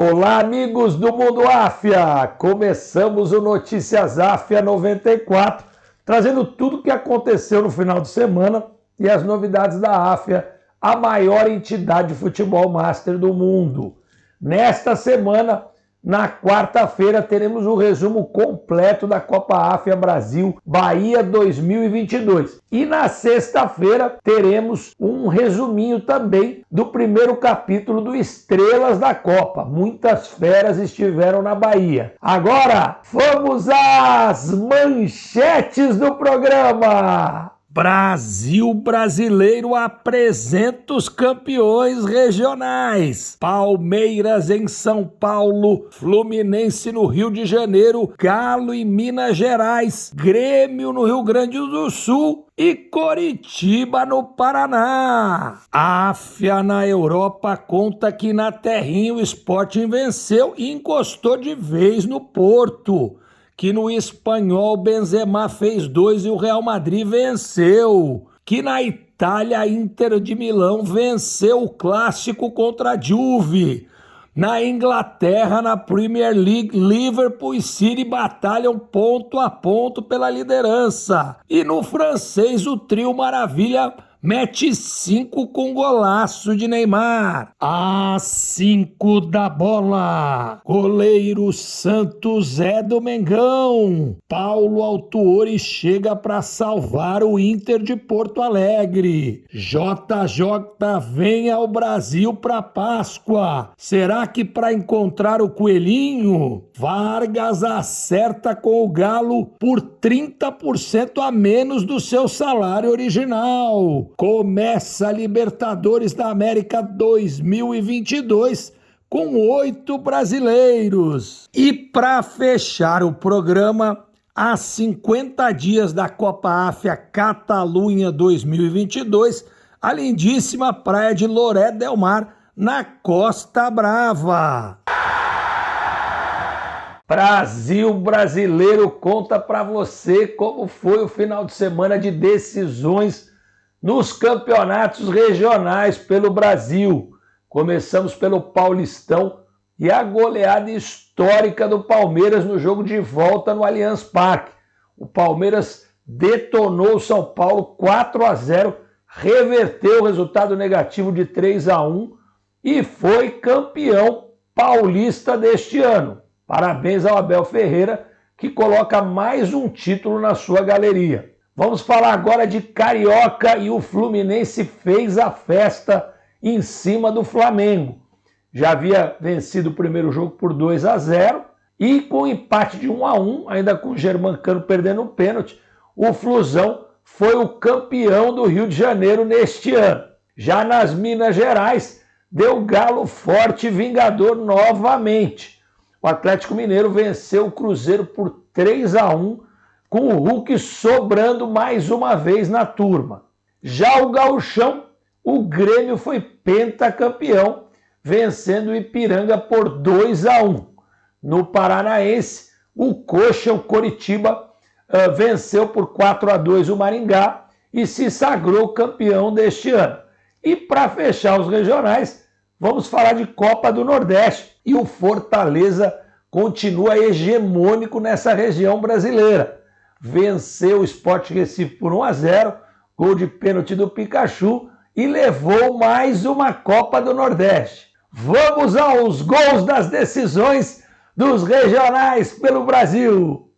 Olá, amigos do Mundo Áfia! Começamos o Notícias Áfia 94, trazendo tudo o que aconteceu no final de semana e as novidades da Áfia, a maior entidade de futebol master do mundo. Nesta semana, na quarta-feira, teremos o resumo completo da Copa Áfia Brasil Bahia 2022. E na sexta-feira, teremos um resuminho também do primeiro capítulo do Estrelas da Copa. Muitas feras estiveram na Bahia. Agora, vamos às manchetes do programa! Brasil Brasileiro apresenta os campeões regionais. Palmeiras em São Paulo, Fluminense no Rio de Janeiro, Galo em Minas Gerais, Grêmio no Rio Grande do Sul e Coritiba no Paraná. A Áfia na Europa conta que na terrinha o Sporting venceu e encostou de vez no Porto. Que no Espanhol Benzema fez 2 e o Real Madrid venceu. Que na Itália a Inter de Milão venceu o clássico contra a Juve. Na Inglaterra, na Premier League, Liverpool e City batalham ponto a ponto pela liderança. E no francês o trio Maravilha mete 5 com golaço de Neymar. Às 5 da bola, goleiro Santos é do Mengão. Paulo Autuori chega para salvar o Inter de Porto Alegre. JJ vem ao Brasil para Páscoa. Será que para encontrar o coelhinho? Vargas acerta com o Galo por 30% a menos do seu salário original. Começa a Libertadores da América 2022 com 8 brasileiros. E para fechar o programa, há 50 dias da Copa Áfia Catalunha 2022, a lindíssima praia de Lloret del Mar, na Costa Brava. Brasil Brasileiro conta para você como foi o final de semana de decisões nos campeonatos regionais pelo Brasil. Começamos pelo Paulistão e a goleada histórica do Palmeiras no jogo de volta no Allianz Parque. O Palmeiras detonou o São Paulo 4-0, reverteu o resultado negativo de 3-1 e foi campeão paulista deste ano. Parabéns ao Abel Ferreira, que coloca mais um título na sua galeria. Vamos falar agora de Carioca e o Fluminense fez a festa em cima do Flamengo. Já havia vencido o primeiro jogo por 2-0 e com empate de 1-1, ainda com o Germancano perdendo um pênalti, o Flusão foi o campeão do Rio de Janeiro neste ano. Já nas Minas Gerais, deu Galo forte e vingador novamente. O Atlético Mineiro venceu o Cruzeiro por 3-1, com o Hulk sobrando mais uma vez na turma. Já o Gauchão, o Grêmio foi pentacampeão, vencendo o Ipiranga por 2-1. No Paranaense, o Coxa, o Coritiba, venceu por 4-2 o Maringá e se sagrou campeão deste ano. E para fechar os regionais, vamos falar de Copa do Nordeste. E o Fortaleza continua hegemônico nessa região brasileira. Venceu o Sport Recife por 1-0, gol de pênalti do Pikachu e levou mais uma Copa do Nordeste. Vamos aos gols das decisões dos regionais pelo Brasil.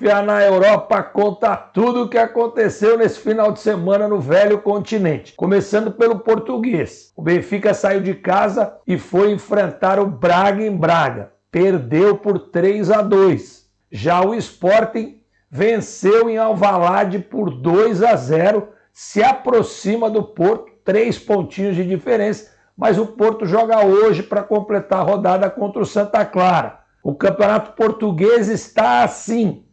Áfia na Europa conta tudo o que aconteceu nesse final de semana no velho continente. Começando pelo português. O Benfica saiu de casa e foi enfrentar o Braga em Braga. Perdeu por 3-2. Já o Sporting venceu em Alvalade por 2-0. Se aproxima do Porto, 3 pontinhos de diferença, mas o Porto joga hoje para completar a rodada contra o Santa Clara. O campeonato português está assim.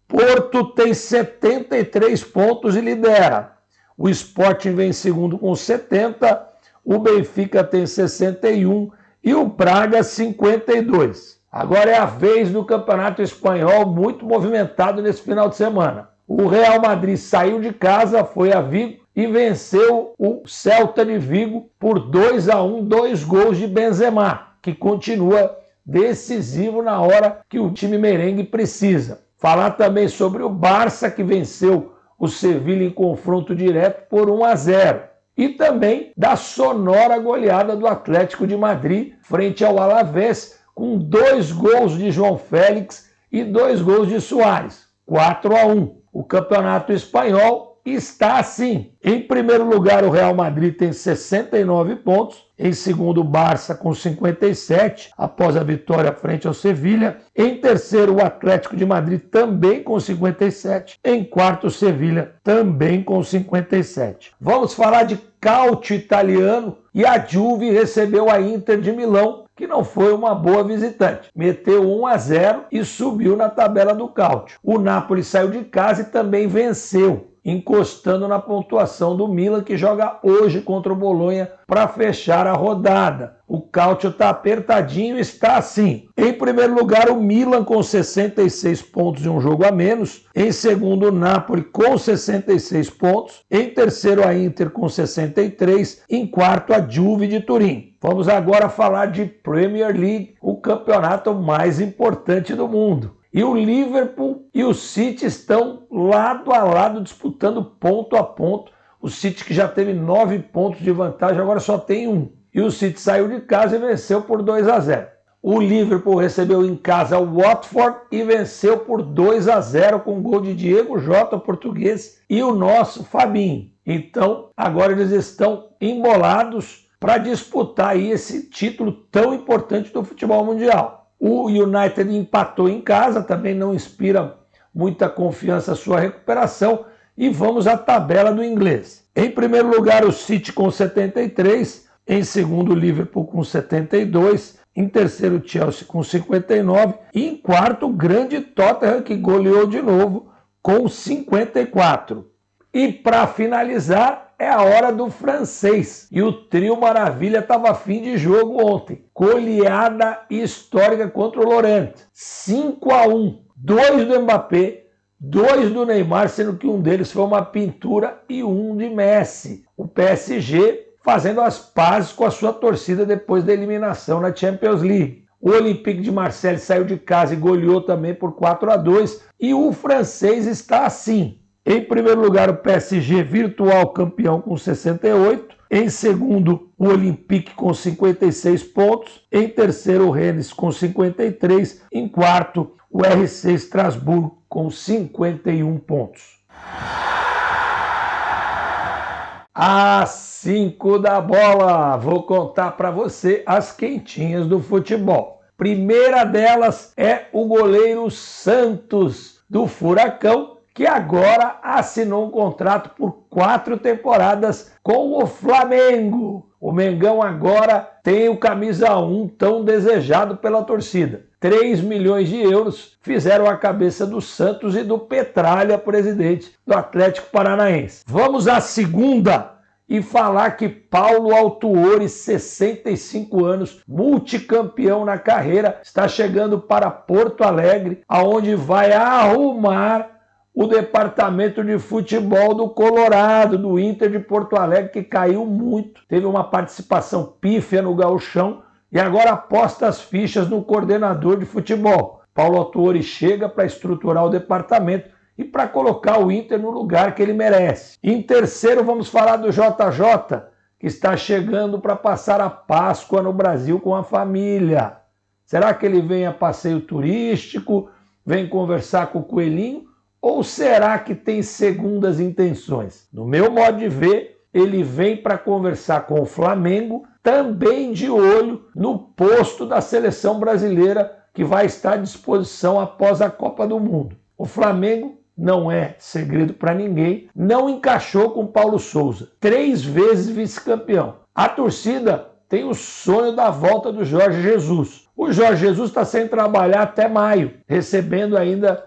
Porto tem 73 pontos e lidera. O Sporting vem em segundo com 70, o Benfica tem 61 e o Braga 52. Agora é a vez do campeonato espanhol, muito movimentado nesse final de semana. O Real Madrid saiu de casa, foi a Vigo e venceu o Celta de Vigo por 2-1, 2 gols de Benzema, que continua decisivo na hora que o time merengue precisa. Falar também sobre o Barça, que venceu o Sevilla em confronto direto por 1-0. E também da sonora goleada do Atlético de Madrid frente ao Alavés, com 2 gols de João Félix e 2 gols de Suárez. 4-1. O campeonato espanhol está assim. Em primeiro lugar, o Real Madrid tem 69 pontos. Em segundo, o Barça com 57, após a vitória frente ao Sevilla. Em terceiro, o Atlético de Madrid também com 57. Em quarto, o Sevilla também com 57. Vamos falar de calcio italiano e a Juve recebeu a Inter de Milão, que não foi uma boa visitante. Meteu 1-0 e subiu na tabela do calcio. O Napoli saiu de casa e também venceu, encostando na pontuação do Milan, que joga hoje contra o Bolonha para fechar a rodada. O calcio está apertadinho e está assim. Em primeiro lugar, o Milan com 66 pontos e um jogo a menos. Em segundo, o Napoli com 66 pontos. Em terceiro, a Inter com 63. Em quarto, a Juve de Turim. Vamos agora falar de Premier League, o campeonato mais importante do mundo. E o Liverpool e o City estão lado a lado disputando ponto a ponto. O City, que já teve 9 pontos de vantagem, agora só tem 1. E o City saiu de casa e venceu por 2-0. O Liverpool recebeu em casa o Watford e venceu por 2-0 com gol de Diego Jota, português, e o nosso Fabinho. Então, agora eles estão embolados para disputar aí esse título tão importante do futebol mundial. O United empatou em casa, também não inspira muita confiança a sua recuperação. E vamos à tabela do inglês. Em primeiro lugar, o City com 73. Em segundo, o Liverpool com 72. Em terceiro, o Chelsea com 59. E em quarto, o grande Tottenham, que goleou de novo com 54. E para finalizar, é a hora do francês. E o trio Maravilha estava fim de jogo ontem. Goleada histórica contra o Lorient. 5-1. 2 do Mbappé, 2 do Neymar, sendo que um deles foi uma pintura e um de Messi. O PSG fazendo as pazes com a sua torcida depois da eliminação na Champions League. O Olympique de Marseille saiu de casa e goleou também por 4-2. E o francês está assim. Em primeiro lugar, o PSG, virtual campeão com 68. Em segundo, o Olympique com 56 pontos. Em terceiro, o Rennes com 53. Em quarto, o RC Estrasburgo com 51 pontos. Às 5 da bola, vou contar para você as quentinhas do futebol. Primeira delas é o goleiro Santos, do Furacão, que agora assinou um contrato por 4 temporadas com o Flamengo. O Mengão agora tem o camisa 1 tão desejado pela torcida. 3 milhões de euros fizeram a cabeça do Santos e do Petralha, presidente do Atlético Paranaense. Vamos à segunda e falar que Paulo Autuori, 65 anos, multicampeão na carreira, está chegando para Porto Alegre, aonde vai arrumar o departamento de futebol do Colorado, do Inter de Porto Alegre, que caiu muito. Teve uma participação pífia no Gauchão e agora aposta as fichas no coordenador de futebol. Paulo Autuori chega para estruturar o departamento e para colocar o Inter no lugar que ele merece. Em terceiro, vamos falar do JJ, que está chegando para passar a Páscoa no Brasil com a família. Será que ele vem a passeio turístico, vem conversar com o Coelhinho? Ou será que tem segundas intenções? No meu modo de ver, ele vem para conversar com o Flamengo, também de olho no posto da seleção brasileira que vai estar à disposição após a Copa do Mundo. O Flamengo, não é segredo para ninguém, não encaixou com Paulo Souza, 3 vezes vice-campeão. A torcida tem o sonho da volta do Jorge Jesus. O Jorge Jesus está sem trabalhar até maio, recebendo ainda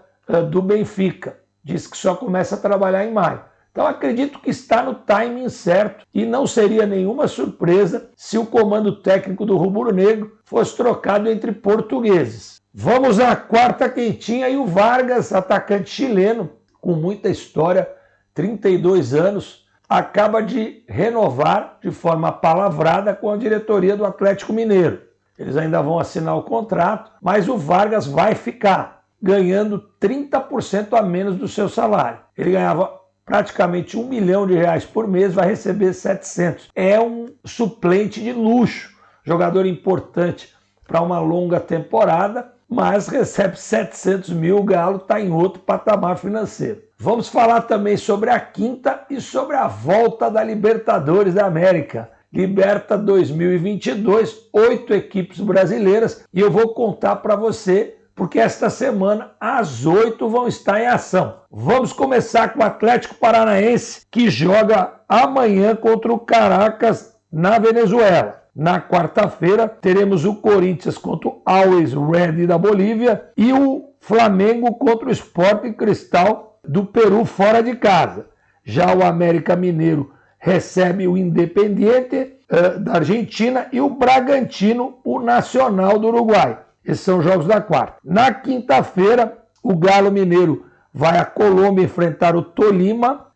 do Benfica. Diz que só começa a trabalhar em maio. Então acredito que está no timing certo e não seria nenhuma surpresa se o comando técnico do rubro-negro fosse trocado entre portugueses. Vamos à quarta quentinha e o Vargas, atacante chileno, com muita história, 32 anos, acaba de renovar de forma palavrada com a diretoria do Atlético Mineiro. Eles ainda vão assinar o contrato, mas o Vargas vai ficar ganhando 30% a menos do seu salário. Ele ganhava praticamente R$1 milhão por mês, vai receber 700. É um suplente de luxo, jogador importante para uma longa temporada, mas recebe 700 mil, o Galo está em outro patamar financeiro. Vamos falar também sobre a quinta e sobre a volta da Libertadores da América. Liberta 2022, 8 equipes brasileiras, e eu vou contar para você porque esta semana as 8 vão estar em ação. Vamos começar com o Atlético Paranaense, que joga amanhã contra o Caracas na Venezuela. Na quarta-feira teremos o Corinthians contra o Always Ready da Bolívia e o Flamengo contra o Sporting Cristal do Peru fora de casa. Já o América Mineiro recebe o Independiente da Argentina e o Bragantino, o Nacional do Uruguai. Esses são os jogos da quarta. Na quinta-feira, o Galo Mineiro vai à Colômbia enfrentar o Tolima.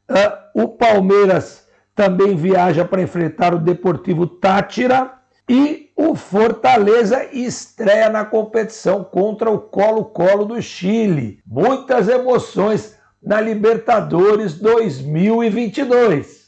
O Palmeiras também viaja para enfrentar o Deportivo Táchira. E o Fortaleza estreia na competição contra o Colo-Colo do Chile. Muitas emoções na Libertadores 2022.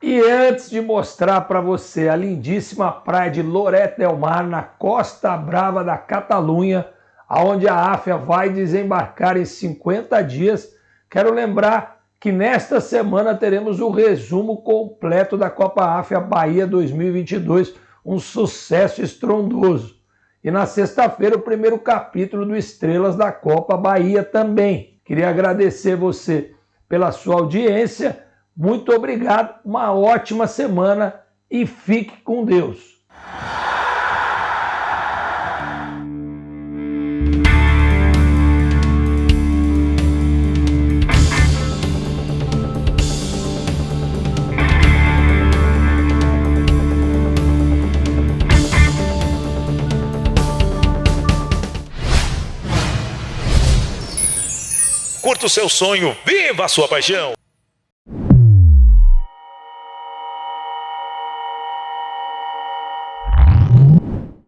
E antes de mostrar para você a lindíssima praia de Lloret del Mar, na Costa Brava da Catalunha, onde a AFA vai desembarcar em 50 dias, quero lembrar que nesta semana teremos o resumo completo da Copa AFA Bahia 2022, um sucesso estrondoso. E na sexta-feira o primeiro capítulo do Estrelas da Copa Bahia também. Queria agradecer você pela sua audiência. Muito obrigado, uma ótima semana e fique com Deus. Curta o seu sonho, viva a sua paixão!